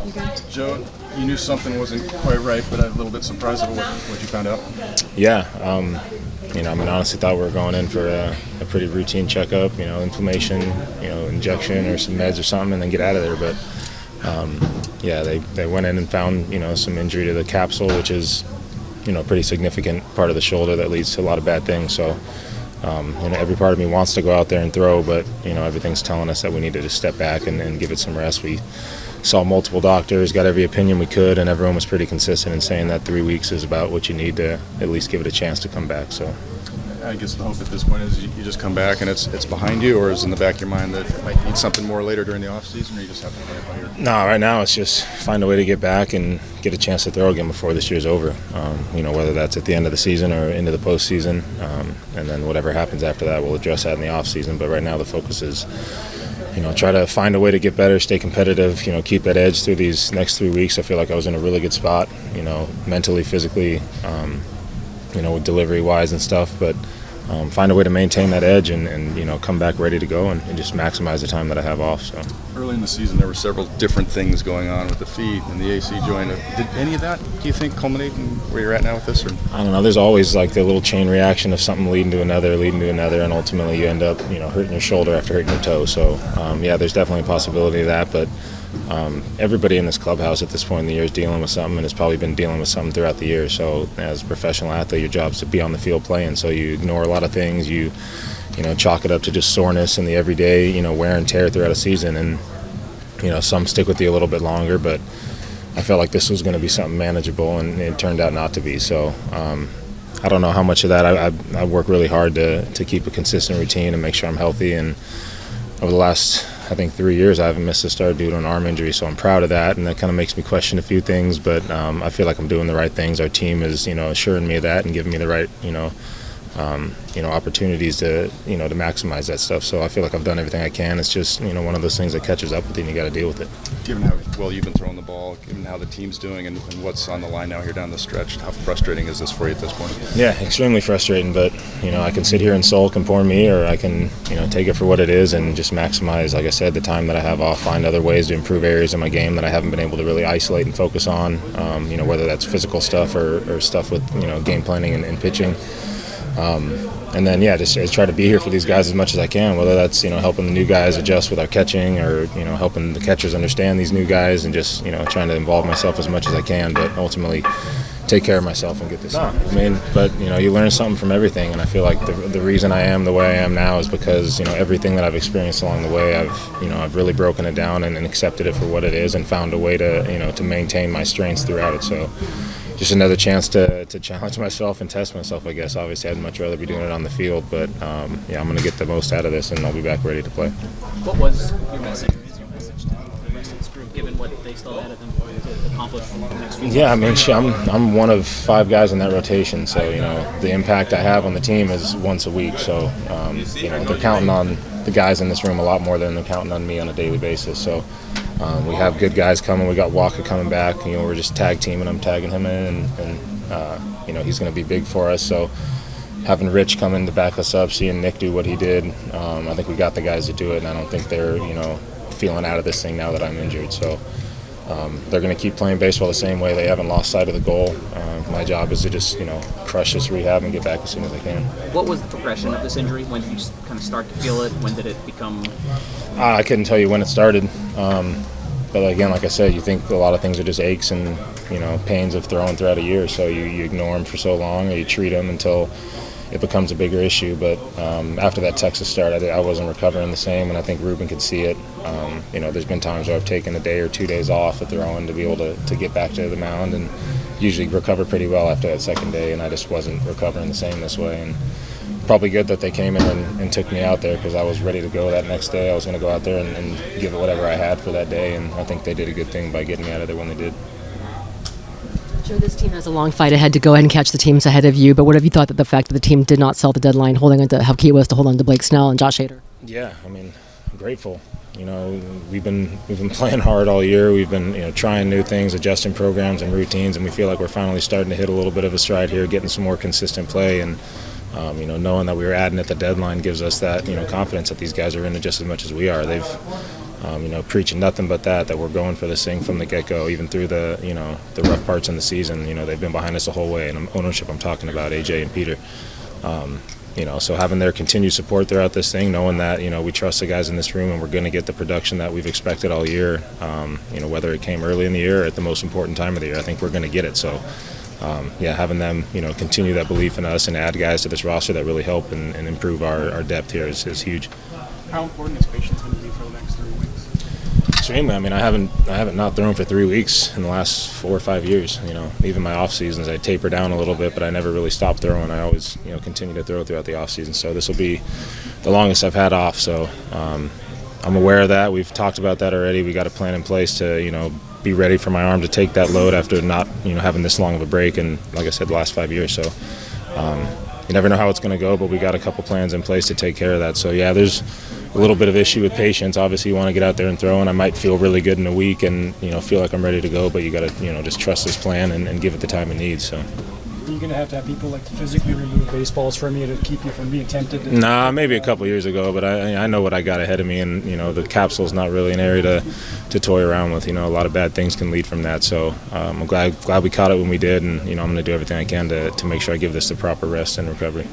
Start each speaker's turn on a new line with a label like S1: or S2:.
S1: You good?
S2: Joe, you knew something wasn't quite right, but I'm a little bit surprised at what you found out.
S3: Yeah, honestly thought we were going in for a pretty routine checkup, inflammation, injection or some meds or something, and then get out of there. But they went in and found, some injury to the capsule, which is, a pretty significant part of the shoulder that leads to a lot of bad things. So, every part of me wants to go out there and throw, but, everything's telling us that we need to just step back and give it some rest. We saw multiple doctors, got every opinion we could, and everyone was pretty consistent in saying that 3 weeks is about what you need to at least give it a chance to come back. So,
S2: I guess the hope at this point is you just come back and it's behind you, or is in the back of your mind that you might need something more later during the off season, or you just have to play it by ear?
S3: No, right now it's just find a way to get back and get a chance to throw again before this year's over. Whether that's at the end of the season or into the postseason, and then whatever happens after that, we'll address that in the off season. But right now the focus is, try to find a way to get better, stay competitive, keep that edge through these next 3 weeks. I feel like I was in a really good spot, mentally, physically, with delivery-wise and stuff. But find a way to maintain that edge and come back ready to go and just maximize the time that I have off. So
S2: early in the season, there were several different things going on with the feet and the AC joint. Did any of that, do you think, culminate in where you're at now with this? Or?
S3: I don't know. There's always like the little chain reaction of something leading to another, and ultimately you end up, hurting your shoulder after hurting your toe. So, there's definitely a possibility of that. But everybody in this clubhouse at this point in the year is dealing with something, and has probably been dealing with something throughout the year. So as a professional athlete, your job is to be on the field playing. So you ignore a lot of things. You chalk it up to just soreness and the everyday, wear and tear throughout a season. And, some stick with you a little bit longer, but I felt like this was going to be something manageable, and it turned out not to be. So I don't know how much of that. I work really hard to keep a consistent routine and make sure I'm healthy. And over the last, I think, 3 years, I haven't missed a start due to an arm injury, so I'm proud of that, and that kind of makes me question a few things. But I feel like I'm doing the right things. Our team is, assuring me of that and giving me the right, opportunities to, to maximize that stuff. So I feel like I've done everything I can. It's just, one of those things that catches up with you, and you got to deal with it.
S2: Given how well you've been throwing the ball, given how the team's doing, and what's on the line now here down the stretch, how frustrating is this for you at this point?
S3: Yeah, extremely frustrating. But I can sit here and sulk and pour me, or I can take it for what it is and just maximize, like I said, the time that I have off. Find other ways to improve areas in my game that I haven't been able to really isolate and focus on. Whether that's physical stuff or stuff with game planning and pitching. And then, just try to be here for these guys as much as I can, whether that's, helping the new guys adjust with our catching, or, helping the catchers understand these new guys, and just, trying to involve myself as much as I can, but ultimately take care of myself and get this done. But, you learn something from everything, and I feel like the reason I am the way I am now is because, everything that I've experienced along the way, I've really broken it down and accepted it for what it is, and found a way to, to maintain my strengths throughout it. So just another chance to challenge myself and test myself, I guess. Obviously, I'd much rather be doing it on the field, but I'm going to get the most out of this, and I'll be back ready to play.
S4: What was your message, or is your message to the rest of this group, given what they still had of them to accomplish in the next few months?
S3: I'm one of 5 guys in that rotation, so, the impact I have on the team is once a week. So, they're counting on the guys in this room a lot more than they're counting on me on a daily basis. So, we have good guys coming. We got Walker coming back. We're just tag teaming. I'm tagging him in, and he's going to be big for us. So having Rich come in to back us up, seeing Nick do what he did, I think we got the guys to do it, and I don't think they're feeling out of this thing now that I'm injured. So they're going to keep playing baseball the same way. They haven't lost sight of the goal. My job is to just crush this rehab and get back as soon as I can.
S4: What was the progression of this injury? When did you kind of start to feel it? When did it become?
S3: I couldn't tell you when it started. But again, like I said, you think a lot of things are just aches and pains of throwing throughout a year. So you ignore them for so long, or you treat them until it becomes a bigger issue. But after that Texas start, I wasn't recovering the same, and I think Ruben could see it. There's been times where I've taken a day or 2 days off of throwing to be able to get back to the mound, and usually recover pretty well after that second day, and I just wasn't recovering the same this way. And probably good that they came in and took me out there, because I was ready to go that next day. I was going to go out there and give it whatever I had for that day, and I think they did a good thing by getting me out of there when they did.
S1: Joe, this team has a long fight ahead to go ahead and catch the teams ahead of you, but what have you thought that the fact that the team did not sell the deadline, holding on to how key it was to hold on to Blake Snell and Josh Hader?
S3: Yeah, grateful. We've been playing hard all year. We've been trying new things, adjusting programs and routines, and we feel like we're finally starting to hit a little bit of a stride here, getting some more consistent play, and knowing that we were adding at the deadline gives us that confidence that these guys are in it just as much as we are. They've preaching nothing but that we're going for this thing from the get-go, even through the rough parts in the season. They've been behind us the whole way, and ownership I'm talking about, AJ and Peter. So having their continued support throughout this thing, knowing that, we trust the guys in this room and we're going to get the production that we've expected all year, whether it came early in the year or at the most important time of the year, I think we're going to get it. So, having them, continue that belief in us and add guys to this roster that really help and improve our depth here is huge.
S5: How important is patience going to be for the next 3 weeks?
S3: Extremely. I haven't not thrown for 3 weeks in the last 4 or 5 years. Even my off seasons, I taper down a little bit, but I never really stopped throwing. I always, continue to throw throughout the off season. So this will be the longest I've had off. So I'm aware of that. We've talked about that already. We got a plan in place to, be ready for my arm to take that load after not, having this long of a break. And like I said, the last 5 years. So you never know how it's going to go, but we got a couple plans in place to take care of that. So yeah, there's a little bit of issue with patience. Obviously, you want to get out there and throw, and I might feel really good in a week and feel like I'm ready to go. But you got to just trust this plan and give it the time it needs. So.
S5: Are you going to have people physically remove baseballs from you to keep you from being tempted?
S3: Nah, maybe a couple years ago, but I know what I got ahead of me, and the capsule's not really an area to toy around with. A lot of bad things can lead from that. So I'm glad we caught it when we did, and I'm going to do everything I can to make sure I give this the proper rest and recovery.